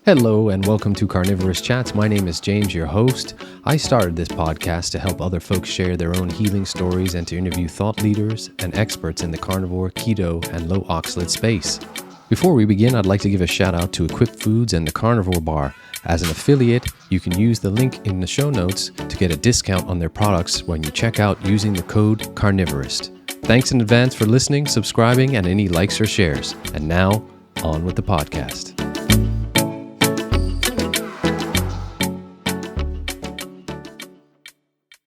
Hello and welcome to Carnivorist Chats. My name is James, your host. I started this podcast to help other folks share their own healing stories and to interview thought leaders and experts in the carnivore, keto, and low oxalate space. Before we begin, I'd like to give a shout out to Equip Foods and the Carnivore Bar. As an affiliate, you can use the link in the show notes to get a discount on their products when you check out using the code Carnivorist. Thanks in advance for listening, subscribing, and any likes or shares. And now, on with the podcast.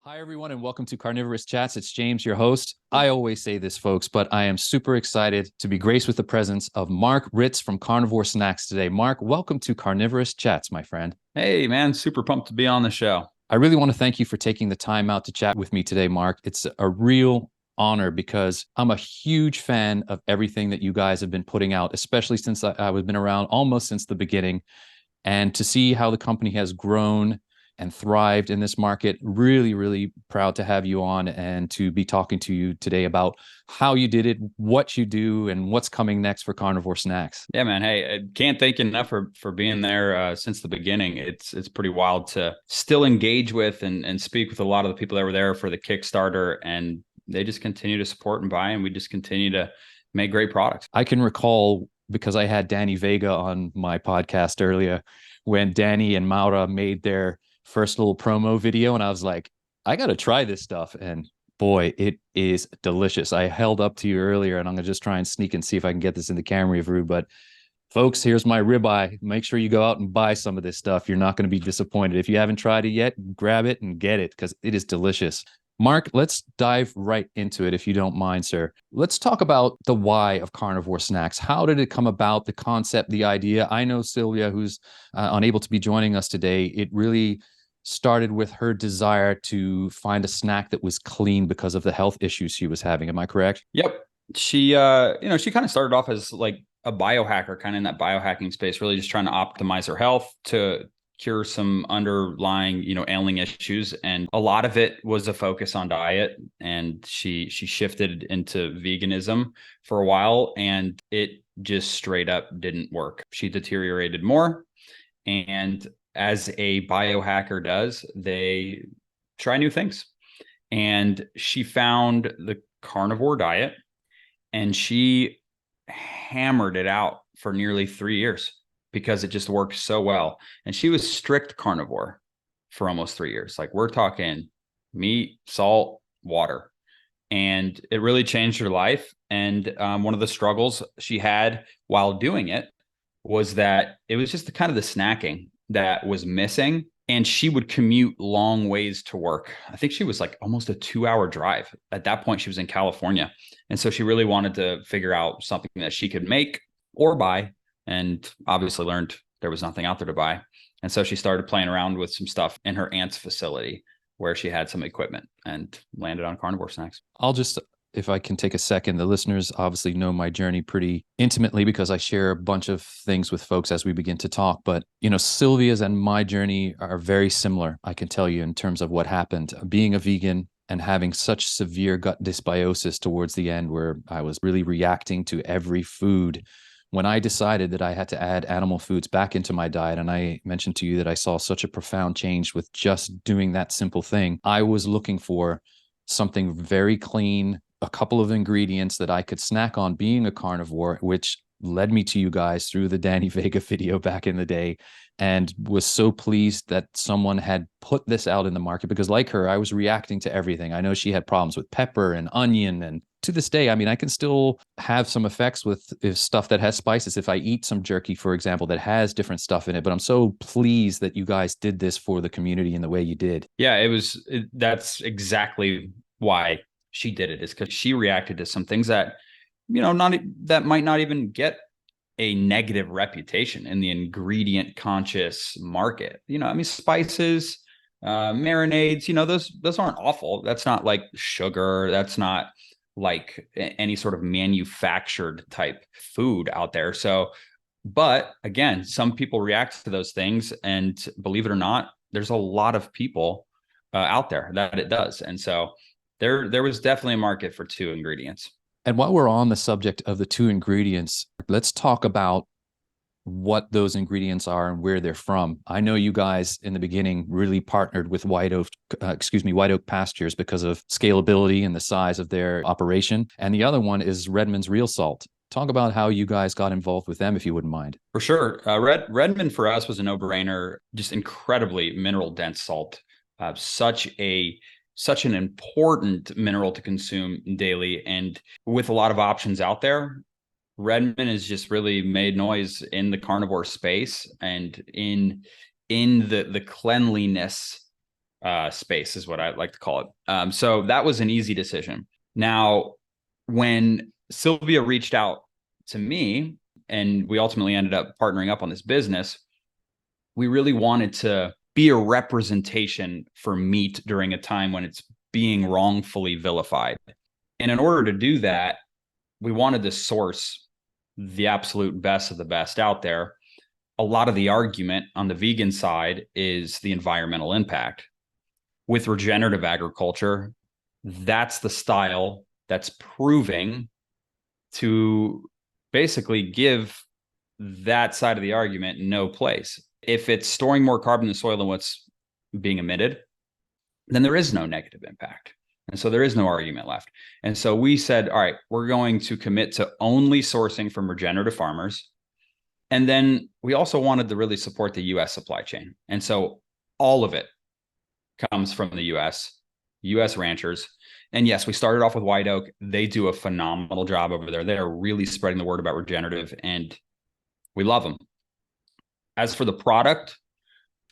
Hi, everyone, and welcome to Carnivorist Chats. It's James, your host. I always say this, folks, but I am super excited to be graced with the presence of Mark Ritz from Carnivore Snax today. Mark, welcome to Carnivorist Chats, my friend. Hey, man, super pumped to be on the show. I really want to thank you for taking the time out to chat with me today, Mark. It's a real honor because I'm a huge fan of everything that you guys have been putting out, especially since I've been around almost since the beginning. And to see how the company has grown and thrived in this market. Really, really proud to have you on and to be talking to you today about how you did it, what you do, and what's coming next for Carnivore Snax. Yeah, man. Hey, I can't thank you enough for being there since the beginning. It's pretty wild to still engage with and speak with a lot of the people that were there for the Kickstarter, and they just continue to support and buy, and we just continue to make great products. I can recall, because I had Danny Vega on my podcast earlier, when Danny and Maura made their first little promo video, and I was like, I got to try this stuff. And boy, it is delicious. I held up to you earlier, and I'm going to just try and sneak and see if I can get this in the camera view. But folks, here's my ribeye. Make sure you go out and buy some of this stuff. You're not going to be disappointed. If you haven't tried it yet, grab it and get it because it is delicious. Mark, let's dive right into it, if you don't mind, sir. Let's talk about the why of Carnivore Snax. How did it come about, the concept, the idea? I know Sylwia, who's unable to be joining us today, it really started with her desire to find a snack that was clean because of the health issues she was having. Am I correct? Yep. She kind of started off as like a biohacker, kind of in that biohacking space, really just trying to optimize her health to cure some underlying, ailing issues. And a lot of it was a focus on diet. And she shifted into veganism for a while, and it just straight up didn't work. She deteriorated more. And as a biohacker does, they try new things. And she found the carnivore diet, and she hammered it out for nearly 3 years because it just worked so well. And she was strict carnivore for almost 3 years. Like, we're talking meat, salt, water. And it really changed her life. And one of the struggles she had while doing it was that it was just the snacking that was missing. And she would commute long ways to work. I think she was like almost a 2-hour drive. At that point, she was in California. And so she really wanted to figure out something that she could make or buy, and obviously learned there was nothing out there to buy. And so she started playing around with some stuff in her aunt's facility where she had some equipment, and landed on Carnivore Snax. If I can take a second, the listeners obviously know my journey pretty intimately because I share a bunch of things with folks as we begin to talk. But, Sylvia's and my journey are very similar, I can tell you, in terms of what happened. Being a vegan and having such severe gut dysbiosis towards the end, where I was really reacting to every food. When I decided that I had to add animal foods back into my diet, and I mentioned to you that I saw such a profound change with just doing that simple thing, I was looking for something very clean, a couple of ingredients that I could snack on being a carnivore, which led me to you guys through the Danny Vega video back in the day, and was so pleased that someone had put this out in the market because, like her, I was reacting to everything. I know she had problems with pepper and onion, and to this day, I mean, I can still have some effects with stuff that has spices. If I eat some jerky, for example, that has different stuff in it, but I'm so pleased that you guys did this for the community in the way you did. Yeah, that's exactly why she did it, is because she reacted to some things that, that might not even get a negative reputation in the ingredient conscious market. Spices, marinades, those aren't awful. That's not like sugar. That's not like any sort of manufactured type food out there. So, but again, some people react to those things, and believe it or not, there's a lot of people out there that it does. And so there was definitely a market for 2 ingredients. And while we're on the subject of the 2 ingredients, let's talk about what those ingredients are and where they're from. I know you guys in the beginning really partnered with White Oak Pastures because of scalability and the size of their operation. And the other one is Redmond's Real Salt. Talk about how you guys got involved with them, if you wouldn't mind. For sure. Redmond for us was a no-brainer, just incredibly mineral dense salt. Such an important mineral to consume daily. And with a lot of options out there, Redmond has just really made noise in the carnivore space and in the cleanliness space is what I like to call it. So that was an easy decision. Now, when Sylwia reached out to me and we ultimately ended up partnering up on this business, we really wanted to be a representation for meat during a time when it's being wrongfully vilified. And in order to do that, we wanted to source the absolute best of the best out there. A lot of the argument on the vegan side is the environmental impact. With regenerative agriculture, that's the style that's proving to basically give that side of the argument no place. If it's storing more carbon in the soil than what's being emitted, then there is no negative impact. And so there is no argument left. And so we said, all right, we're going to commit to only sourcing from regenerative farmers. And then we also wanted to really support the US supply chain. And so all of it comes from the US ranchers. And yes, we started off with White Oak. They do a phenomenal job over there. They are really spreading the word about regenerative, and we love them. As for the product,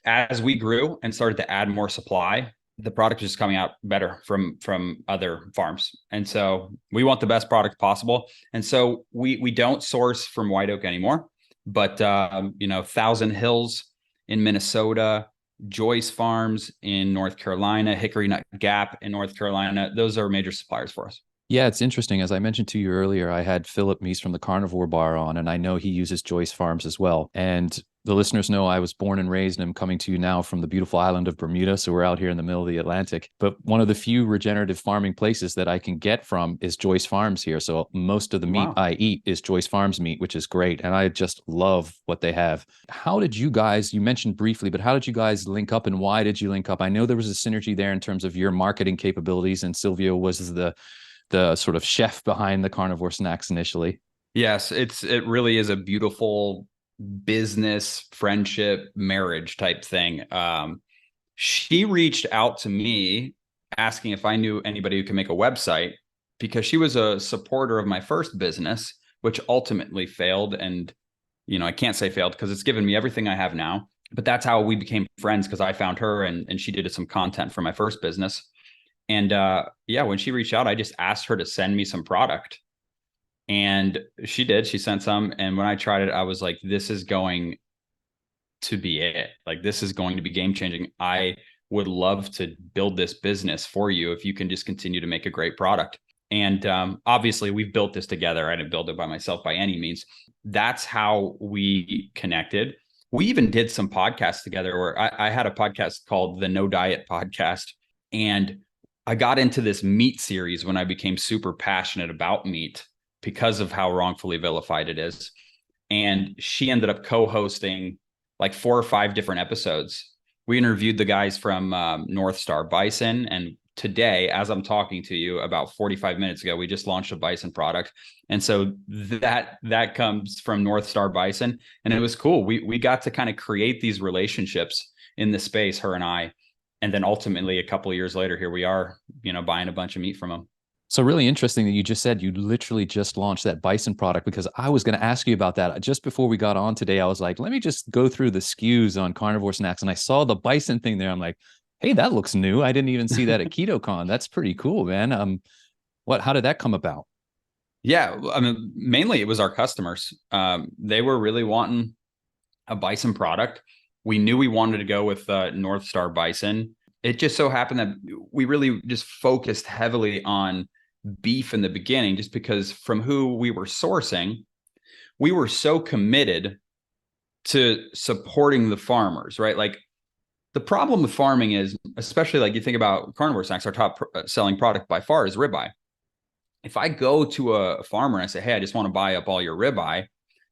as we grew and started to add more supply, the product is just coming out better from other farms. And so we want the best product possible. And so we don't source from White Oak anymore, but Thousand Hills in Minnesota, Joyce Farms in North Carolina, Hickory Nut Gap in North Carolina, those are major suppliers for us. Yeah, it's interesting. As I mentioned to you earlier, I had Philip Meese from the Carnivore Bar on, and I know he uses Joyce Farms as well. And the listeners know I was born and raised, and I'm coming to you now from the beautiful island of Bermuda. So we're out here in the middle of the Atlantic. But one of the few regenerative farming places that I can get from is Joyce Farms here. So most of the meat I eat is Joyce Farms meat, which is great. And I just love what they have. How did you guys, you mentioned briefly, but how did you guys link up and why did you link up? I know there was a synergy there in terms of your marketing capabilities, and Sylwia was the sort of chef behind the Carnivore Snax initially. Yes, it really is a beautiful business, friendship, marriage type thing. She reached out to me asking if I knew anybody who could make a website because she was a supporter of my first business, which ultimately failed. And, I can't say failed because it's given me everything I have now, but that's how we became friends because I found her and she did some content for my first business. And when she reached out, I just asked her to send me some product. And she did. She sent some. And when I tried it, I was like, this is going to be it. Like, this is going to be game changing. I would love to build this business for you if you can just continue to make a great product. And obviously, we've built this together. I didn't build it by myself by any means. That's how we connected. We even did some podcasts together where I had a podcast called the No Diet Podcast. And I got into this meat series when I became super passionate about meat because of how wrongfully vilified it is. And she ended up co-hosting like 4 or 5 different episodes. We interviewed the guys from North Star Bison. And today, as I'm talking to you, about 45 minutes ago, we just launched a bison product. And so that comes from North Star Bison. And it was cool. We got to kind of create these relationships in the space, her and I. And then ultimately, a couple of years later, here we are, buying a bunch of meat from them. So really interesting that you just said you literally just launched that bison product, because I was going to ask you about that. Just before we got on today, I was like, let me just go through the SKUs on Carnivore Snax. And I saw the bison thing there. I'm like, hey, that looks new. I didn't even see that at KetoCon. That's pretty cool, man. How did that come about? Yeah, I mean, mainly it was our customers. They were really wanting a bison product. We knew we wanted to go with North Star Bison. It just so happened that we really just focused heavily on beef in the beginning, just because from who we were sourcing, we were so committed to supporting the farmers, right? Like, the problem with farming is, especially like you think about Carnivore Snax, our top selling product by far is ribeye. If I go to a farmer and I say, hey, I just want to buy up all your ribeye,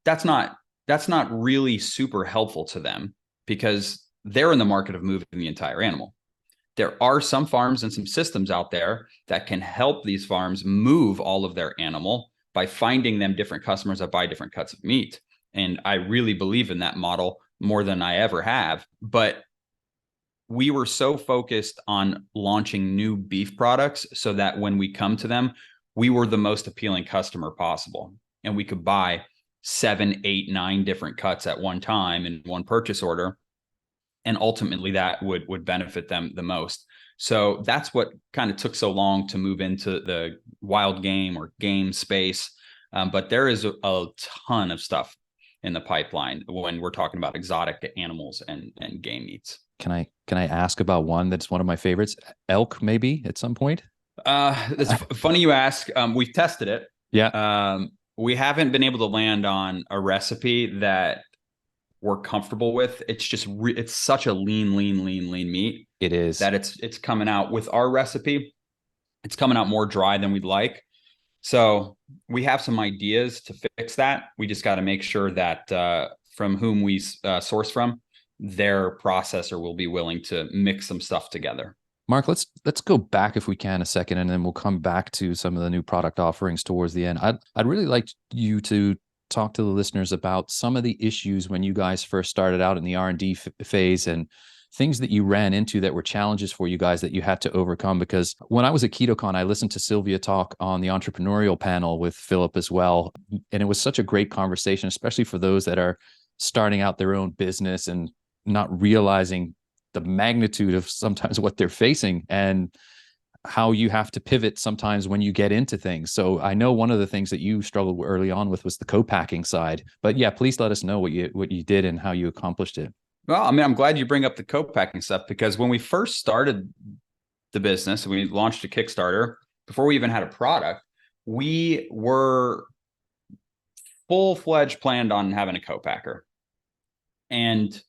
that's not that's not really super helpful to them because they're in the market of moving the entire animal. There are some farms and some systems out there that can help these farms move all of their animal by finding them different customers that buy different cuts of meat. And I really believe in that model more than I ever have. But we were so focused on launching new beef products so that when we come to them, we were the most appealing customer possible. And we could buy 7, 8, 9 different cuts at one time in one purchase order. And ultimately that would benefit them the most. So that's what kind of took so long to move into the wild game or game space. But there is a ton of stuff in the pipeline when we're talking about exotic animals and game meats. Can I ask about one that's one of my favorites? Elk, maybe at some point? It's funny you ask. We've tested it. Yeah. We haven't been able to land on a recipe that we're comfortable with. It's just it's such a lean meat. It is. That it's coming out with our recipe. It's coming out more dry than we'd like. So we have some ideas to fix that. We just got to make sure that from whom we source from, their processor will be willing to mix some stuff together. Mark, let's go back if we can a second, and then we'll come back to some of the new product offerings towards the end. I'd really like you to talk to the listeners about some of the issues when you guys first started out in the R&D phase and things that you ran into that were challenges for you guys that you had to overcome. Because when I was at KetoCon, I listened to Sylwia talk on the entrepreneurial panel with Philip as well. And it was such a great conversation, especially for those that are starting out their own business and not realizing the magnitude of sometimes what they're facing and how you have to pivot sometimes when you get into things. So I know one of the things that you struggled early on with was the co-packing side, but yeah, please let us know what you did and how you accomplished it. Well, I mean, I'm glad you bring up the co-packing stuff because when we first started the business, we launched a Kickstarter before we even had a product. We were full-fledged planned on having a co-packer. And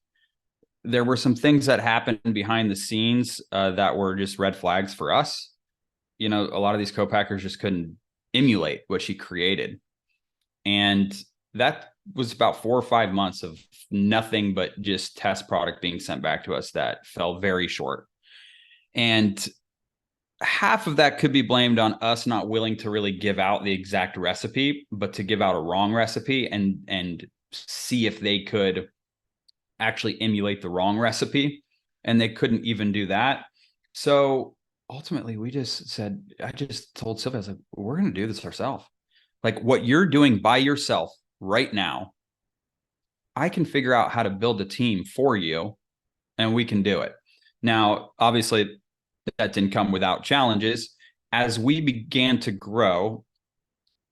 there were some things that happened behind the scenes that were just red flags for us. You know, a lot of these co-packers just couldn't emulate what she created. And that was about 4 or 5 months of nothing but just test product being sent back to us that fell very short. And half of that could be blamed on us not willing to really give out the exact recipe, but to give out a wrong recipe and see if they could actually emulate the wrong recipe. And they couldn't even do that. So ultimately we just said, I just told Sylvia, I was like, we're going to do this ourselves. Like what you're doing by yourself right now, I can figure out how to build a team for you and we can do it. Now, obviously that didn't come without challenges. As we began to grow,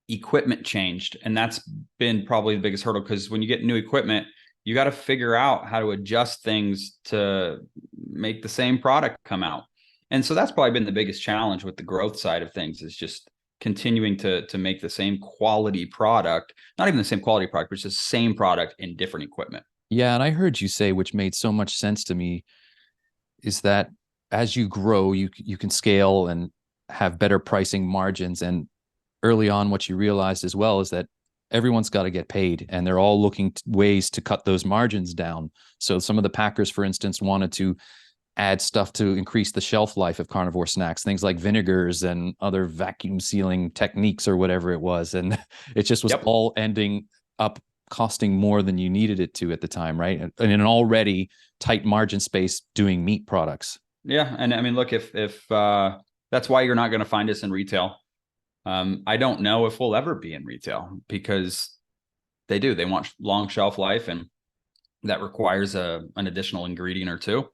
equipment changed. And that's been probably the biggest hurdle because when you get new equipment, you got to figure out how to adjust things to make the same product come out. And so that's probably been the biggest challenge with the growth side of things is just continuing to make the same quality product, not even the same quality product, but just the same product in different equipment. Yeah. And I heard you say, which made so much sense to me, is that as you grow, you can scale and have better pricing margins. And early on, what you realized as well is that everyone's got to get paid and they're all looking ways to cut those margins down. So some of the packers, for instance, wanted to add stuff to increase the shelf life of Carnivore Snax, things like vinegars and other vacuum sealing techniques or whatever it was. And it just was all ending up costing more than you needed it to at the time, right? And in an already tight margin space doing meat products. Yeah. And I mean, look, if that's why you're not going to find us in retail. I don't know if we'll ever be in retail because they want long shelf life and that requires an additional ingredient or two.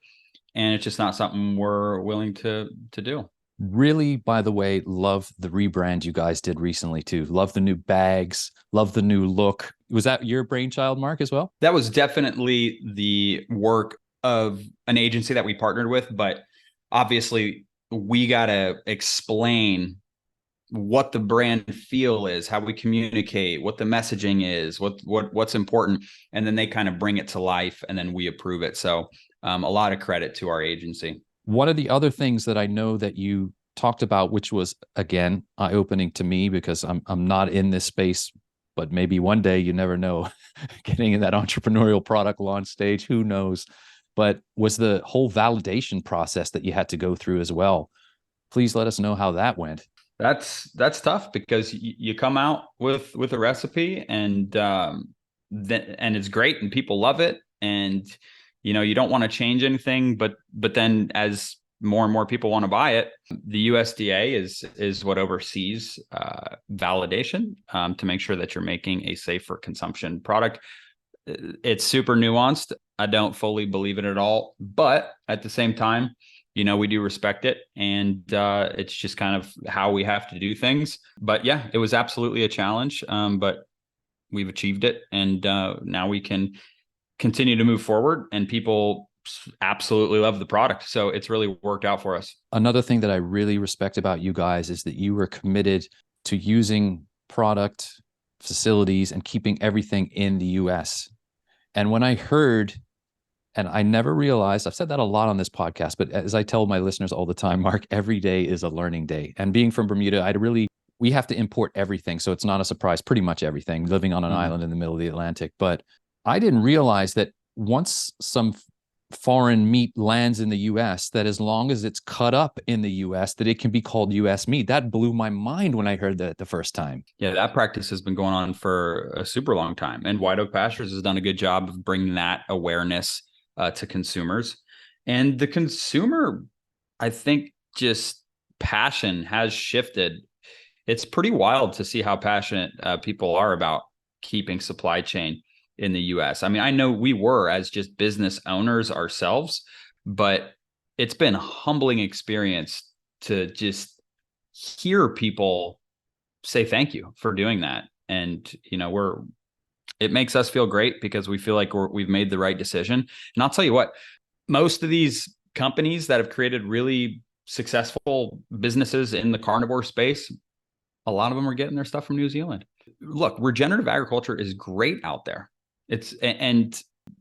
And it's just not something we're willing to do. Really, by the way, love the rebrand you guys did recently too. Love the new bags, love the new look. Was that your brainchild, Mark, as well? That was definitely the work of an agency that we partnered with, but obviously we got to explain what the brand feel is, how we communicate, what the messaging is, what's important. And then they kind of bring it to life and then we approve it. So a lot of credit to our agency. One of the other things that I know that you talked about, which was, again, eye-opening to me because I'm not in this space but maybe one day, you never know, getting in that entrepreneurial product launch stage, who knows? But was the whole validation process that you had to go through as well? Please let us know how that went. That's tough because you come out with a recipe and and it's great and people love it, and you don't want to change anything, but then as more and more people want to buy it, the USDA is what oversees validation to make sure that you're making a safe for consumption product. It's super nuanced. I don't fully believe it at all, but at the same time, we do respect it, and it's just kind of how we have to do things. But yeah, it was absolutely a challenge, but we've achieved it, and now we can continue to move forward, and people absolutely love the product. So it's really worked out for us. Another thing that I really respect about you guys is that you were committed to using product, facilities, and keeping everything in the US. And when I heard, and I never realized, I've said that a lot on this podcast, but as I tell my listeners all the time, Mark, every day is a learning day. And being from Bermuda, we have to import everything. So it's not a surprise, pretty much everything, living on an island in the middle of the Atlantic. But I didn't realize that once some foreign meat lands in the US, that as long as it's cut up in the US, that it can be called US meat. That blew my mind when I heard that the first time. Yeah, that practice has been going on for a super long time. And White Oak Pastures has done a good job of bringing that awareness to consumers. And the consumer, I think, just passion has shifted. It's pretty wild to see how passionate people are about keeping supply chain in the US. I mean, I know we were as just business owners ourselves, but it's been a humbling experience to just hear people say thank you for doing that. And, it makes us feel great because we feel like we've made the right decision. And I'll tell you what, most of these companies that have created really successful businesses in the carnivore space, a lot of them are getting their stuff from New Zealand. Look, regenerative agriculture is great out there. And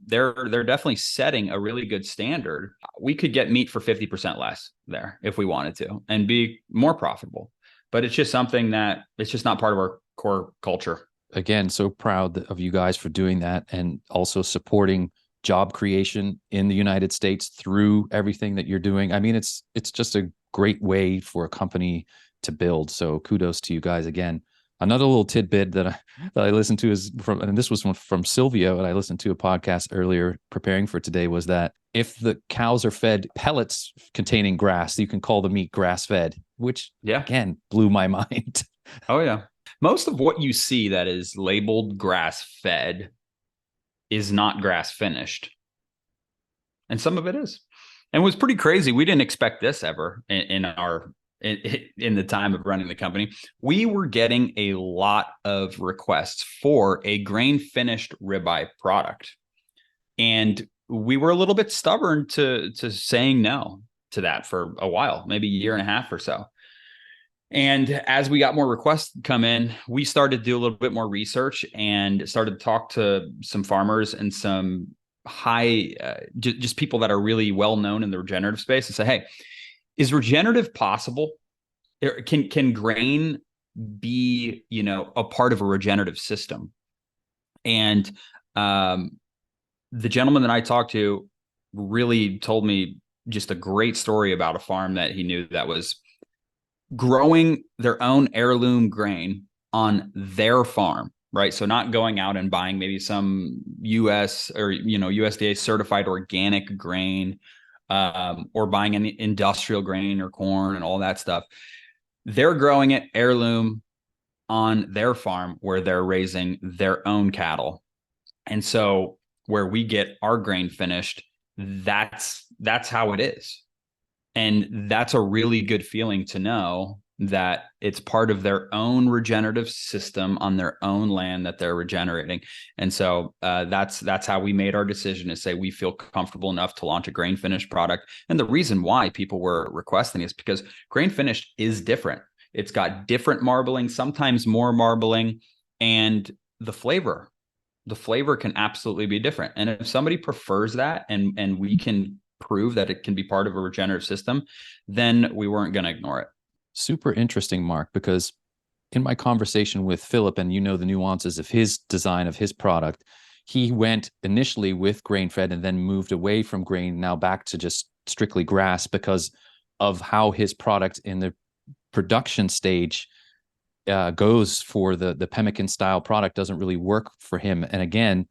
they're definitely setting a really good standard. We could get meat for 50% less there if we wanted to and be more profitable. But it's just something that it's just not part of our core culture. Again, so proud of you guys for doing that and also supporting job creation in the United States through everything that you're doing. I mean, it's just a great way for a company to build. So kudos to you guys again. Another little tidbit that I listened to is and this was from Sylwia, and I listened to a podcast earlier preparing for today, was that if the cows are fed pellets containing grass, you can call the meat grass fed, which again blew my mind. Oh yeah. Most of what you see that is labeled grass fed is not grass finished. And some of it is. And it was pretty crazy. We didn't expect this ever in the time of running the company. We were getting a lot of requests for a grain finished ribeye product. And we were a little bit stubborn to saying no to that for a while, maybe a year and a half or so. And as we got more requests come in, we started to do a little bit more research and started to talk to some farmers and some just people that are really well known in the regenerative space and say, hey, is regenerative possible? Can grain be, a part of a regenerative system? And the gentleman that I talked to really told me just a great story about a farm that he knew that was growing their own heirloom grain on their farm, right? So not going out and buying maybe some US or, USDA certified organic grain, or buying an industrial grain or corn and all that stuff. They're growing it heirloom on their farm where they're raising their own cattle. And so where we get our grain finished, that's how it is. And that's a really good feeling to know that it's part of their own regenerative system on their own land that they're regenerating. And so that's how we made our decision to say we feel comfortable enough to launch a grain finished product. And the reason why people were requesting is because grain finished is different. It's got different marbling, sometimes more marbling, and the flavor can absolutely be different. And if somebody prefers that and we can prove that it can be part of a regenerative system, then we weren't going to ignore it. Super interesting, Mark, because in my conversation with Philip, and you know the nuances of his design of his product, he went initially with grain fed and then moved away from grain, now back to just strictly grass because of how his product in the production stage goes for the pemmican style product doesn't really work for him. And again,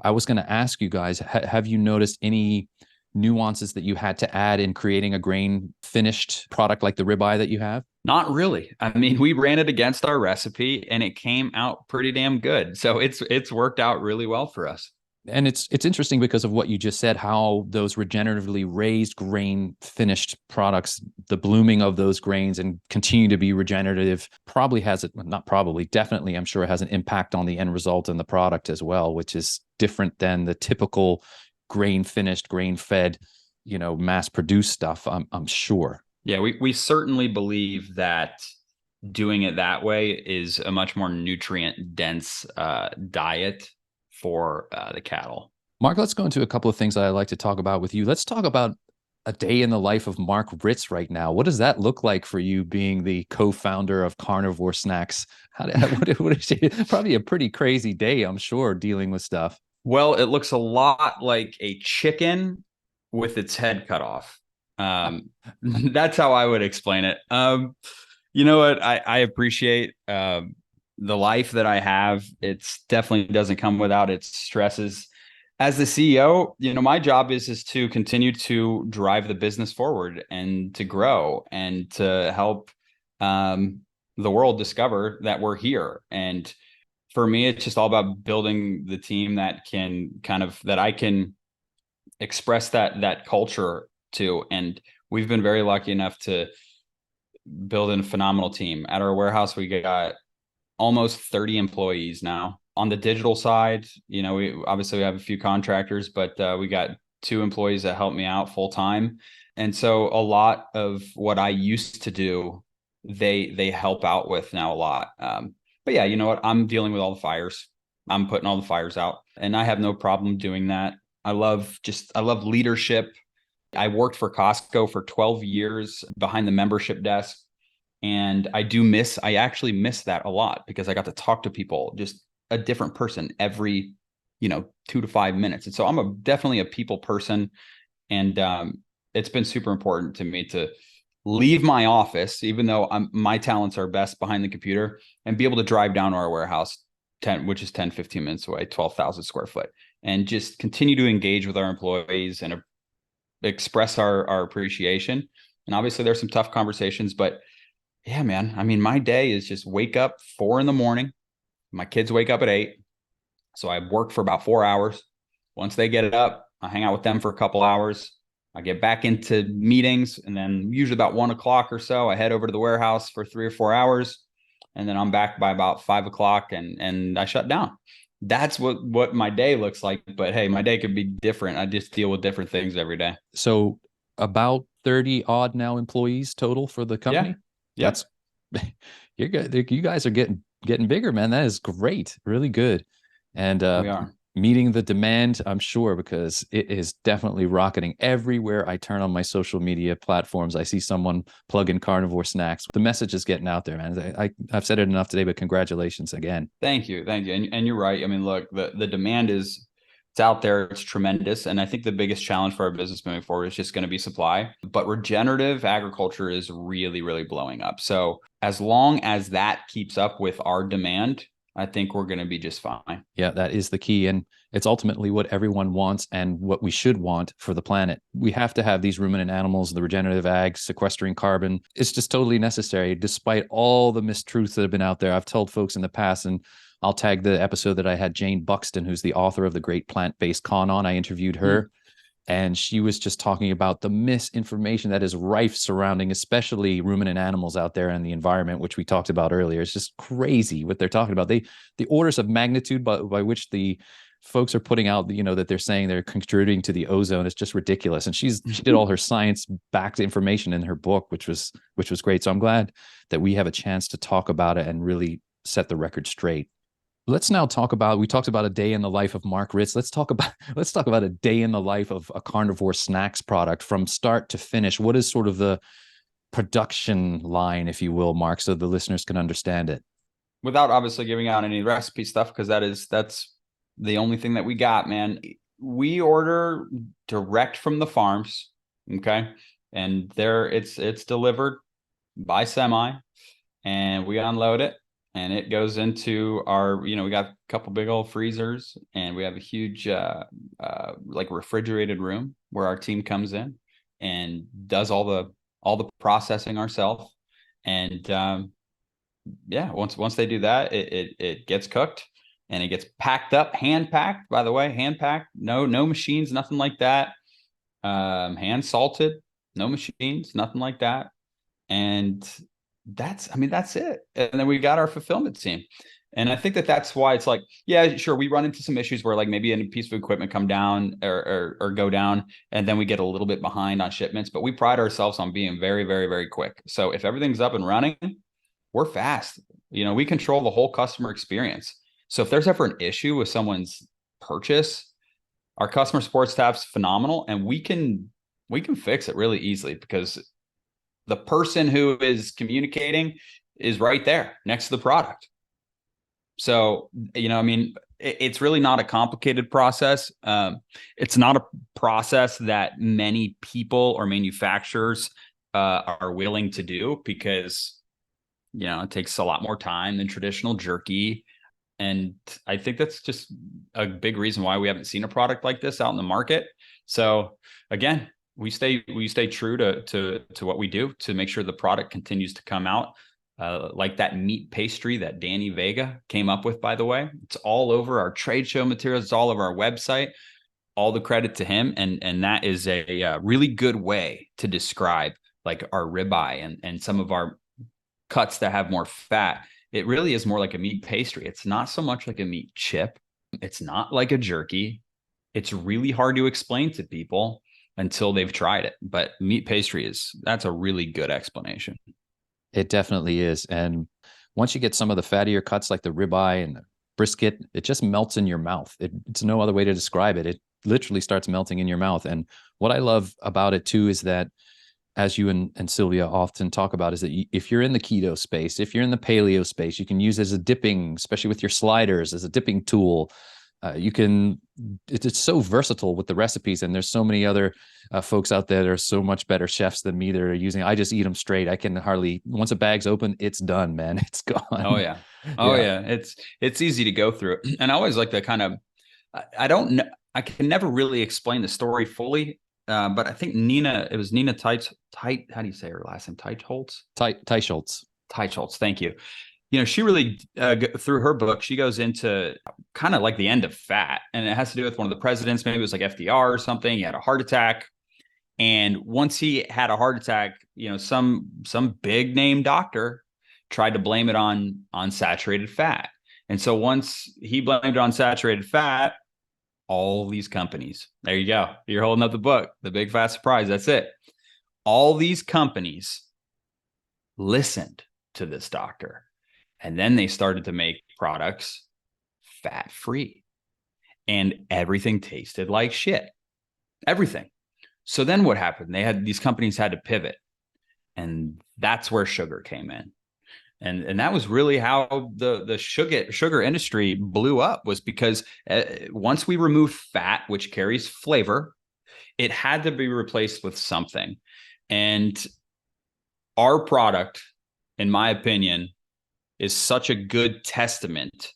I was going to ask you guys, have you noticed any nuances that you had to add in creating a grain finished product like the ribeye that you have? Not really. I mean, we ran it against our recipe and it came out pretty damn good. So it's worked out really well for us. And it's interesting because of what you just said, how those regeneratively raised grain finished products, the blooming of those grains and continue to be regenerative probably has it, not probably, definitely, I'm sure it has an impact on the end result and the product as well, which is different than the typical grain finished, grain fed, mass produced stuff, I'm sure. Yeah, we certainly believe that doing it that way is a much more nutrient dense diet for the cattle. Mark, let's go into a couple of things that I'd like to talk about with you. Let's talk about a day in the life of Mark Ritz right now. What does that look like for you being the co-founder of Carnivore Snax? What is probably a pretty crazy day, I'm sure, dealing with stuff. Well, it looks a lot like a chicken with its head cut off. That's how I would explain it. You know what? I appreciate the life that I have. It's definitely doesn't come without its stresses. As the CEO, my job is to continue to drive the business forward and to grow and to help the world discover that we're here. And for me, it's just all about building the team that I can express that culture to. And we've been very lucky enough to build a phenomenal team. At our warehouse, we got almost 30 employees now. On the digital side, we obviously have a few contractors, but we got 2 employees that help me out full time. And so a lot of what I used to do, they help out with now a lot. But yeah, you know what? I'm dealing with all the fires. I'm putting all the fires out, and I have no problem doing that. I love leadership. I worked for Costco for 12 years behind the membership desk. And I actually miss that a lot because I got to talk to people, just a different person every, 2 to 5 minutes. And so I'm definitely a people person. And it's been super important to me to leave my office, even though my talents are best behind the computer, and be able to drive down to our warehouse, which is 10, 15 minutes away, 12,000 square foot, and just continue to engage with our employees and express our appreciation. And obviously there's some tough conversations, but yeah, man. I mean, my day is just wake up 4 a.m. My kids wake up at 8. So I work for about 4 hours. Once they get it up, I hang out with them for a couple hours. I get back into meetings, and then usually about 1 o'clock or so, I head over to the warehouse for 3 or 4 hours. And then I'm back by about 5 o'clock and I shut down. That's what my day looks like. But hey, my day could be different. I just deal with different things every day. So about 30 odd now employees total for the company. Yeah. That's you're good. You guys are getting bigger, man. That is great. Really good. And We are meeting the demand, I'm sure, because it is definitely rocketing everywhere I turn on my social media platforms. I see someone plug in Carnivore Snax. The message is getting out there, man. I've said it enough today, but congratulations again. Thank you. And you're right. I mean, look, the demand it's out there. It's tremendous. And I think the biggest challenge for our business moving forward is just going to be supply. But regenerative agriculture is really, really blowing up. So as long as that keeps up with our demand, I think we're going to be just fine. Yeah, that is the key. And it's ultimately what everyone wants and what we should want for the planet. We have to have these ruminant animals, the regenerative ag, sequestering carbon. It's just totally necessary, despite all the mistruths that have been out there. I've told folks in the past, and I'll tag the episode that I had Jane Buxton, who's the author of The Great Plant-Based Con on. I interviewed her. And she was just talking about the misinformation that is rife surrounding, especially ruminant animals out there in the environment, which we talked about earlier. It's just crazy what they're talking about. The orders of magnitude by which the folks are putting out, that they're saying they're contributing to the ozone is just ridiculous. And she did all her science-backed information in her book, which was great. So I'm glad that we have a chance to talk about it and really set the record straight. Let's now we talked about a day in the life of Mark Ritz. Let's talk about a day in the life of a Carnivore Snax product from start to finish. What is sort of the production line, if you will, Mark, so the listeners can understand it? without obviously giving out any recipe stuff, because that's the only thing that we got, man. We order direct from the farms, okay, and there it's delivered by semi, and we unload it, and it goes into our, we got a couple big old freezers, and we have a huge like refrigerated room where our team comes in and does all the processing ourselves. And yeah, once they do that, it gets cooked, and it gets packed up, hand packed, by the way, hand packed, no machines, nothing like that. Hand salted, no machines, nothing like that. And that's it. And then we got our fulfillment team. And I think that's why it's like, yeah, sure, we run into some issues where like maybe a piece of equipment come down or go down, and then we get a little bit behind on shipments, but we pride ourselves on being very, very, very quick. So if everything's up and running, we're fast. We control the whole customer experience. So if there's ever an issue with someone's purchase, our customer support staff's phenomenal, and we can fix it really easily, because the person who is communicating is right there next to the product. So, I mean, it's really not a complicated process. It's not a process that many people or manufacturers are willing to do, because, it takes a lot more time than traditional jerky. And I think that's just a big reason why we haven't seen a product like this out in the market. So again, we stay true to what we do to make sure the product continues to come out. Like that meat pastry that Danny Vega came up with, by the way. It's all over our trade show materials. It's all over our website. All the credit to him. And that is a really good way to describe like our ribeye and some of our cuts that have more fat. It really is more like a meat pastry. It's not so much like a meat chip. It's not like a jerky. It's really hard to explain to people until they've tried it. But meat pastry that's a really good explanation. It definitely is. And once you get some of the fattier cuts like the ribeye and the brisket, it just melts in your mouth. It's no other way to describe it. It literally starts melting in your mouth. And what I love about it too is that, as you and Sylvia often talk about, is that if you're in the keto space, if you're in the paleo space, you can use it as a dipping, especially with your sliders, as a dipping tool. It's so versatile with the recipes, and there's so many other folks out there that are so much better chefs than me that are using. I just eat them straight. I can hardly, once a bag's open, it's done, man. It's gone. Oh yeah. Oh yeah. It's easy to go through. And I always like to kind of, I don't know, I can never really explain the story fully. But I think it was Nina how do you say her last name? Teicholz? Teicholz. Teicholz. Thank you. She really, through her book, she goes into kind of like the end of fat, and it has to do with one of the presidents. Maybe it was like FDR or something. He had a heart attack. And once he had a heart attack, some big name doctor tried to blame it on saturated fat. And so once he blamed it on saturated fat, all these companies, there you go. You're holding up the book, The Big Fat Surprise. That's it. All these companies listened to this doctor, and then they started to make products fat-free, and everything tasted like shit. Everything. So then what happened? These companies had to pivot, and that's where sugar came in. And that was really how the sugar industry blew up, was because once we removed fat, which carries flavor, it had to be replaced with something. And our product, in my opinion, is such a good testament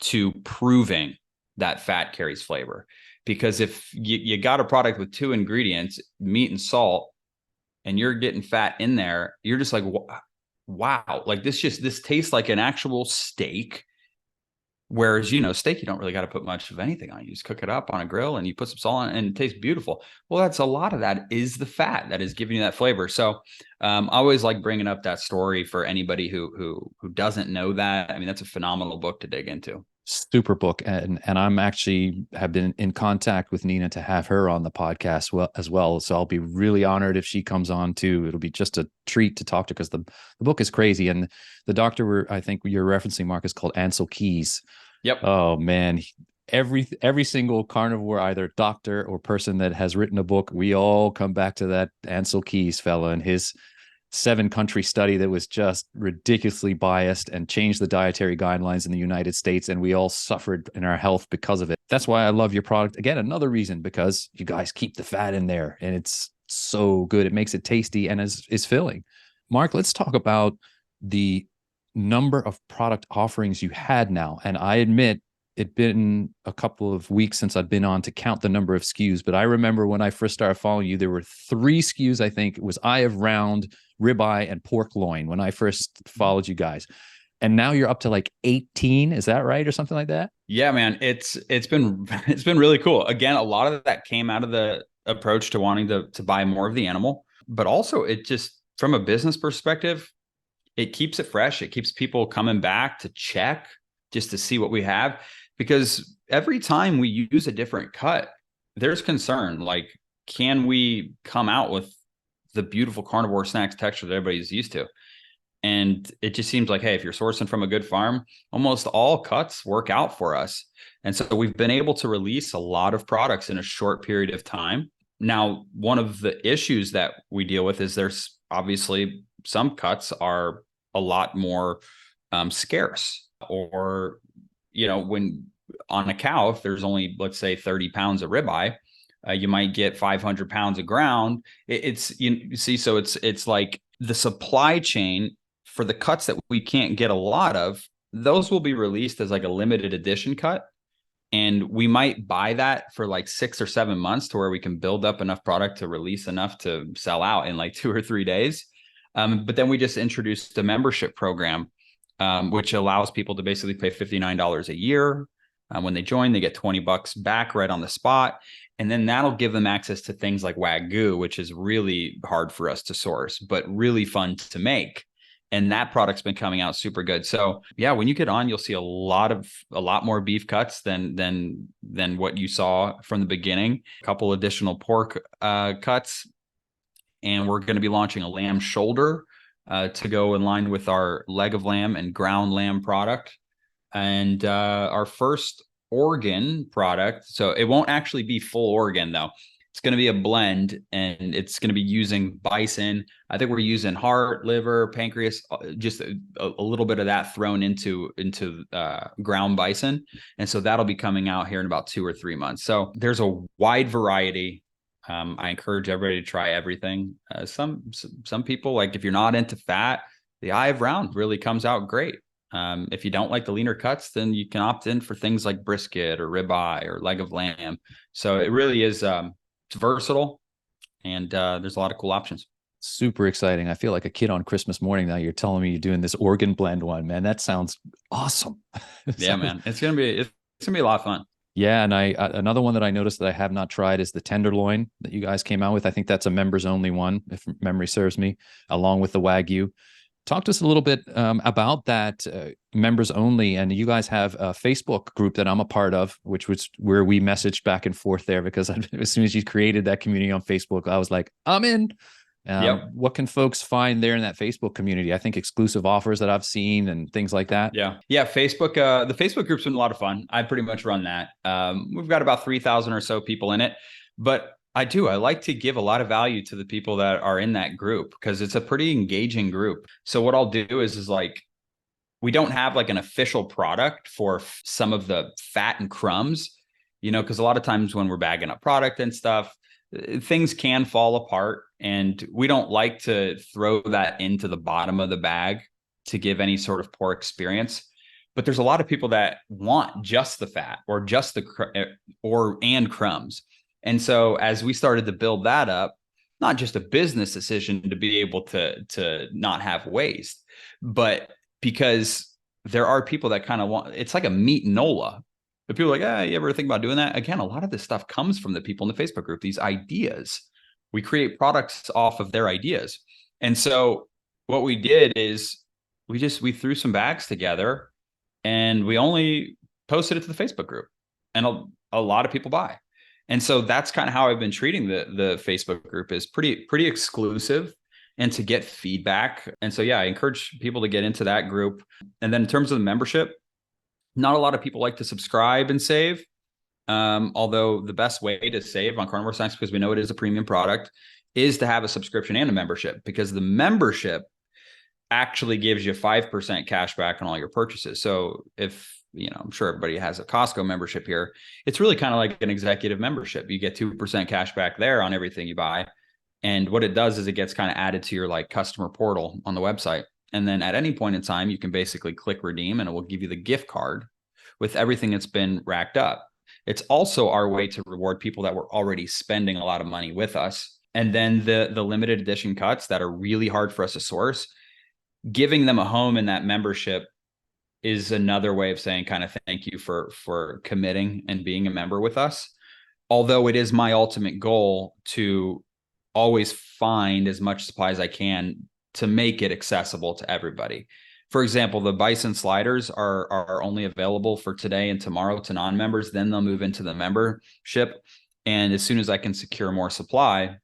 to proving that fat carries flavor. Because if you got a product with two ingredients, meat and salt, and you're getting fat in there, you're just like, wow, like this tastes like an actual steak. Whereas, steak, you don't really got to put much of anything on. You just cook it up on a grill and you put some salt on it and it tastes beautiful. Well, that's a lot of that is the fat that is giving you that flavor. So I always like bringing up that story for anybody who doesn't know that. I mean, that's a phenomenal book to dig into. Super book. And I'm actually have been in contact with Nina to have her on the podcast as well. So I'll be really honored if she comes on too. It'll be just a treat to talk to, because the book is crazy. And the doctor I think you're referencing, Mark, is called Ansel Keys. Yep. Oh man. Every single carnivore, either doctor or person that has written a book, we all come back to that Ansel Keys fella and his 7-country study that was just ridiculously biased and changed the dietary guidelines in the United States. And we all suffered in our health because of it. That's why I love your product. Again, another reason, because you guys keep the fat in there and it's so good. It makes it tasty and is filling. Mark, let's talk about the number of product offerings you had now. And I admit, it'd been a couple of weeks since I'd been on to count the number of SKUs, but I remember when I first started following you, there were 3 SKUs. I think it was eye of round, ribeye, and pork loin when I first followed you guys. And now you're up to like 18. Is that right? Or something like that? Yeah, man. It's been really cool. Again, a lot of that came out of the approach to wanting to buy more of the animal, but also it just, from a business perspective, it keeps it fresh. It keeps people coming back to check just to see what we have. Because every time we use a different cut, there's concern. Like, can we come out with the beautiful Carnivore Snax texture that everybody's used to? And it just seems like, hey, if you're sourcing from a good farm, almost all cuts work out for us. And so we've been able to release a lot of products in a short period of time. Now, one of the issues that we deal with is there's obviously some cuts are a lot more scarce, or when on a cow, if there's only, let's say, 30 pounds of ribeye, you might get 500 pounds of ground. So it's like the supply chain for the cuts that we can't get a lot of, those will be released as like a limited edition cut. And we might buy that for like 6 or 7 months to where we can build up enough product to release enough to sell out in like 2 or 3 days. But then we just introduced a membership program, which allows people to basically pay $59 a year. When they join, they get $20 back right on the spot. And then that'll give them access to things like Wagyu, which is really hard for us to source, but really fun to make. And that product's been coming out super good. So yeah, when you get on, you'll see a lot more beef cuts than what you saw from the beginning. A couple additional pork cuts. And we're going to be launching a lamb shoulder to go in line with our leg of lamb and ground lamb product. And our first organ product. So it won't actually be full organ though. It's going to be a blend, and it's going to be using bison. I think we're using heart, liver, pancreas, just a little bit of that thrown into ground bison. And so that'll be coming out here in about 2 or 3 months. So there's a wide variety. I encourage everybody to try everything. Some people, like, if you're not into fat, the eye of round really comes out great. If you don't like the leaner cuts, then you can opt in for things like brisket or ribeye or leg of lamb. So it really is, it's versatile, and there's a lot of cool options. Super exciting. I feel like a kid on Christmas morning now. You're telling me you're doing this organ blend one, man. That sounds awesome. Yeah, man. It's gonna be a lot of fun. Yeah, and another one that I noticed that I have not tried is the tenderloin that you guys came out with. I think that's a members only one, if memory serves me, along with the Wagyu. Talk to us a little bit about that members only. And you guys have a Facebook group that I'm a part of, which was where we messaged back and forth there, because as soon as you created that community on Facebook, I was like, I'm in. Yep. What can folks find there in that Facebook community? I think exclusive offers that I've seen and things like that. Yeah. Facebook, the Facebook group's been a lot of fun. I pretty much run that. We've got about 3,000 or so people in it, but I like to give a lot of value to the people that are in that group, because it's a pretty engaging group. So what I'll do is like, we don't have like an official product for some of the fat and crumbs, because a lot of times when we're bagging up product and stuff, things can fall apart, and we don't like to throw that into the bottom of the bag to give any sort of poor experience. But there's a lot of people that want just the fat or just and crumbs. And so as we started to build that up, not just a business decision to be able to not have waste, but because there are people that kind of want, it's like a meat NOLA. But people are like, you ever think about doing that? Again, a lot of this stuff comes from the people in the Facebook group, these ideas. We create products off of their ideas. And so what we did is we threw some bags together, and we only posted it to the Facebook group, and a lot of people buy. And so that's kind of how I've been treating the Facebook group, is pretty exclusive, and to get feedback. And so, yeah, I encourage people to get into that group. And then in terms of the membership, not a lot of people like to subscribe and save. Although the best way to save on Carnivore Snax, because we know it is a premium product, is to have a subscription and a membership, because the membership actually gives you 5% cash back on all your purchases. So if, I'm sure everybody has a Costco membership here. It's really kind of like an executive membership. You get 2% cash back there on everything you buy. And what it does is it gets kind of added to your like customer portal on the website. And then at any point in time, you can basically click redeem and it will give you the gift card with everything that's been racked up. It's also our way to reward people that were already spending a lot of money with us. And then the limited edition cuts that are really hard for us to source, giving them a home in that membership is another way of saying kind of thank you for committing and being a member with us. Although it is my ultimate goal to always find as much supply as I can to make it accessible to everybody. For example, the bison sliders are only available for today and tomorrow to non-members. Then they'll move into the membership. And as soon as I can secure more supply,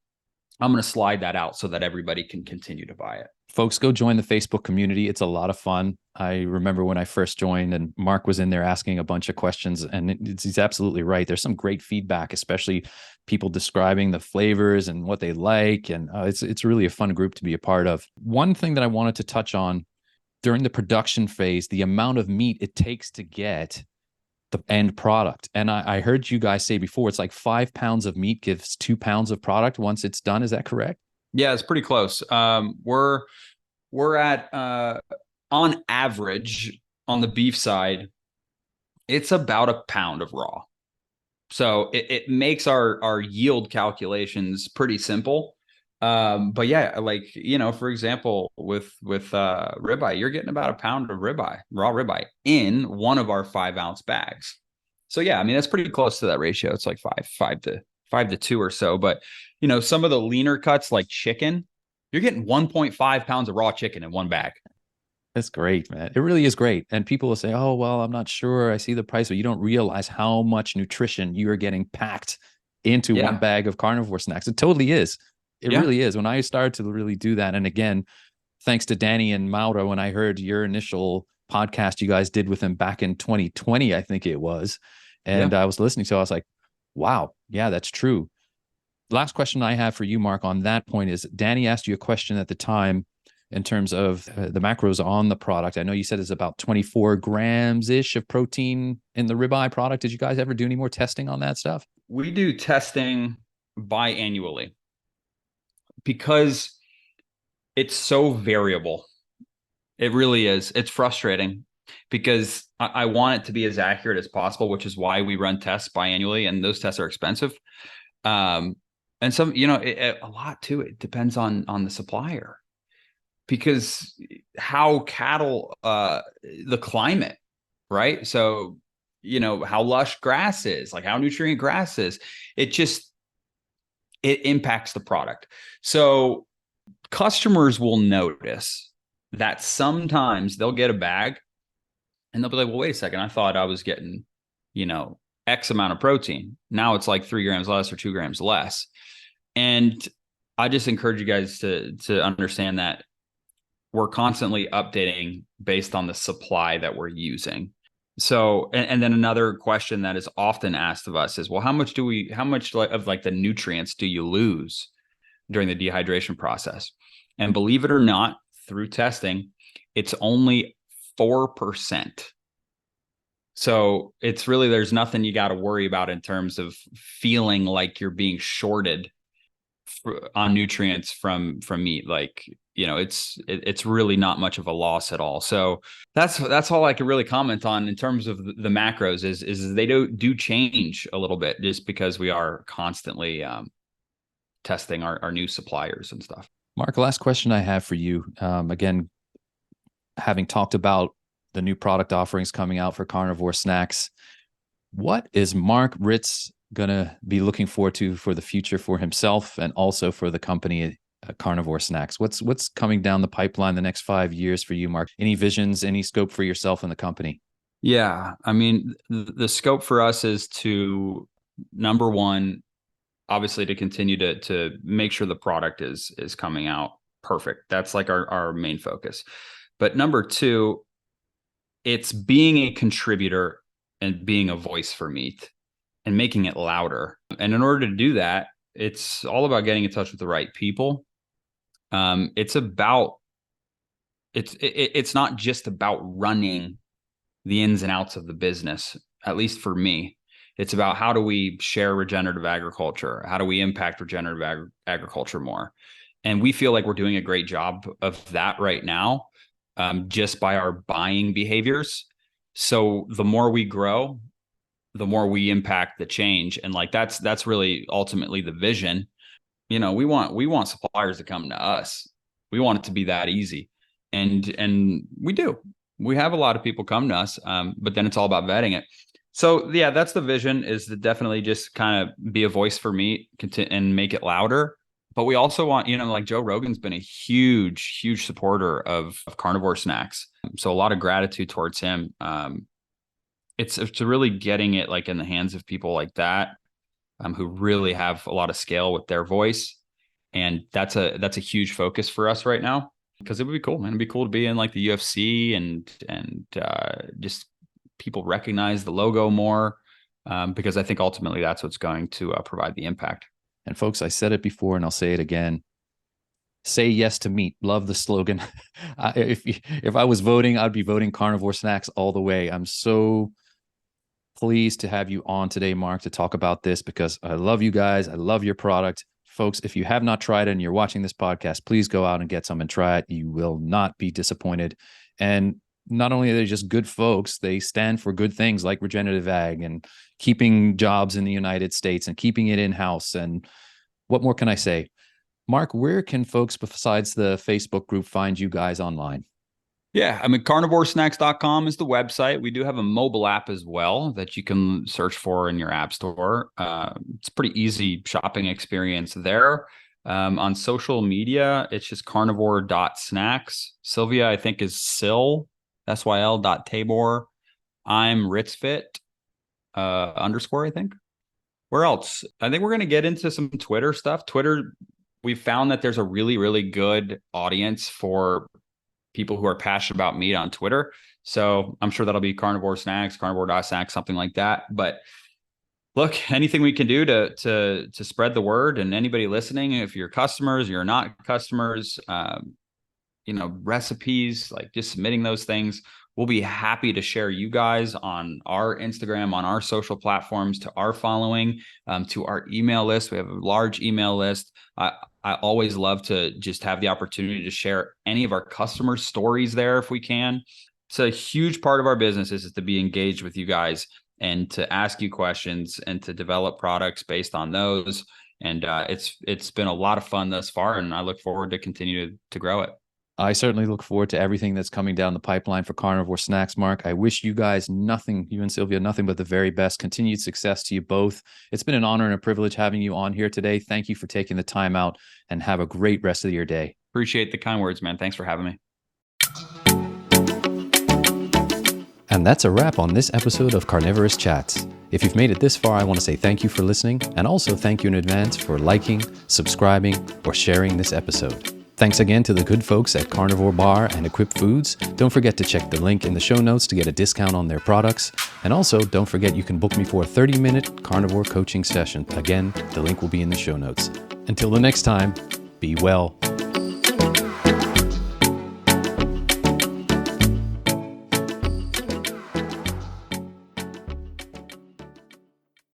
I'm going to slide that out so that everybody can continue to buy it. Folks, go join the Facebook community. It's a lot of fun. I remember when I first joined and Mark was in there asking a bunch of questions, and he's absolutely right. There's some great feedback, especially people describing the flavors and what they like. And it's really a fun group to be a part of. One thing that I wanted to touch on during the production phase, the amount of meat it takes to get the end product. And I heard you guys say before, it's like 5 pounds of meat gives 2 pounds of product once it's done. Is that correct? Yeah, it's pretty close. We're at on average on the beef side, it's about a pound of raw. So it makes our yield calculations pretty simple. But yeah, like, for example, with ribeye, you're getting about a pound of ribeye, raw ribeye in one of our 5-ounce bags. So yeah, I mean, that's pretty close to that ratio. It's like 5 to 2 or so. But some of the leaner cuts like chicken, you're getting 1.5 pounds of raw chicken in one bag. That's great, man. It really is great. And people will say, oh, well, I'm not sure. I see the price, but you don't realize how much nutrition you are getting packed into one bag of Carnivore Snax. It totally is. It really is. When I started to really do that, and again, thanks to Danny and Mauro, when I heard your initial podcast you guys did with him back in 2020, I think it was, and I was listening, so I was like, wow, yeah, that's true. Last question I have for you, Mark, on that point is, Danny asked you a question at the time in terms of the macros on the product. I know you said it's about 24 grams-ish of protein in the ribeye product. Did you guys ever do any more testing on that stuff? We do testing biannually because it's so variable. It really is. It's frustrating because I want it to be as accurate as possible, which is why we run tests biannually, and those tests are expensive. And some, a lot too, it depends on the supplier, because how cattle, the climate, right? So, how lush grass is, like how nutrient grass is, it impacts the product. So customers will notice that sometimes they'll get a bag and they'll be like, well, wait a second, I thought I was getting, X amount of protein. Now it's like 3 grams less or 2 grams less. And I just encourage you guys to understand that we're constantly updating based on the supply that we're using. So, and then another question that is often asked of us is, well, how much of the nutrients do you lose during the dehydration process? And believe it or not, through testing, it's only 4%. So it's really, there's nothing you got to worry about in terms of feeling like you're being shorted on nutrients from meat. Like, it's really not much of a loss at all. So that's all I can really comment on in terms of the macros is they do change a little bit just because we are constantly testing our new suppliers and stuff. Mark, last question I have for you. Again, having talked about the new product offerings coming out for Carnivore Snax, what is Mark Ritz going to be looking forward to for the future for himself and also for the company Carnivore Snax? What's coming down the pipeline the next 5 years for you, Mark? Any visions, any scope for yourself and the company? Yeah, I mean, the scope for us is to, number one, obviously to continue to make sure the product is coming out perfect. That's like our main focus. But number two, it's being a contributor and being a voice for meat and making it louder. And in order to do that, It's all about getting in touch with the right people. It's about it's not just about running the ins and outs of the business, at least for me. It's about how do we share regenerative agriculture? How do we impact regenerative agriculture more? And we feel like we're doing a great job of that right now, just by our buying behaviors. So the more we grow, the more we impact the change. And like that's really ultimately the vision. We want suppliers to come to us. We want it to be that easy. And we do. We have a lot of people come to us, but then it's all about vetting it. So yeah, that's the vision, is to definitely just kind of be a voice for meat and make it louder. But we also want, like Joe Rogan's been a huge, huge supporter of Carnivore Snax. So a lot of gratitude towards him. It's really getting it like in the hands of people like that, who really have a lot of scale with their voice. And that's a huge focus for us right now, because it would be cool, man. It'd be cool to be in like the UFC and just people recognize the logo more, because I think ultimately that's what's going to provide the impact. And folks, I said it before and I'll say it again. Say yes to meat. Love the slogan. If I was voting, I'd be voting Carnivore Snax all the way. I'm so pleased to have you on today, Mark, to talk about this, because I love you guys. I love your product. Folks, if you have not tried it and you're watching this podcast, please go out and get some and try it. You will not be disappointed. And not only are they just good folks, they stand for good things like regenerative ag and keeping jobs in the United States and keeping it in-house. And what more can I say? Mark, where can folks besides the Facebook group find you guys online? Yeah, I mean, carnivoresnax.com is the website. We do have a mobile app as well that you can search for in your app store. It's a pretty easy shopping experience there. On social media, it's just carnivore.snax. Sylwia, I think, is Syl.Tabor. I'm ritzfit _ I think. Where else? I think we're going to get into some Twitter stuff. Twitter, we found that there's a really, really good audience for people who are passionate about meat on Twitter. So I'm sure that'll be Carnivore Snax, carnivore.snax, something like that. But look, anything we can do to spread the word, and anybody listening, if you're customers, you're not customers, recipes, like just submitting those things, we'll be happy to share you guys on our Instagram, on our social platforms, to our following, to our email list. We have a large email list. I always love to just have the opportunity to share any of our customers' stories there if we can. It's a huge part of our business is to be engaged with you guys and to ask you questions and to develop products based on those. And it's been a lot of fun thus far, and I look forward to continue to grow it. I certainly look forward to everything that's coming down the pipeline for Carnivore Snax, Mark. I wish you guys nothing, you and Sylwia, nothing but the very best. Continued success to you both. It's been an honor and a privilege having you on here today. Thank you for taking the time out, and have a great rest of your day. Appreciate the kind words, man. Thanks for having me. And that's a wrap on this episode of Carnivorist Chats. If you've made it this far, I want to say thank you for listening, and also thank you in advance for liking, subscribing, or sharing this episode. Thanks again to the good folks at Carnivore Bar and Equip Foods. Don't forget to check the link in the show notes to get a discount on their products. And also, don't forget you can book me for a 30-minute carnivore coaching session. Again, the link will be in the show notes. Until the next time, be well.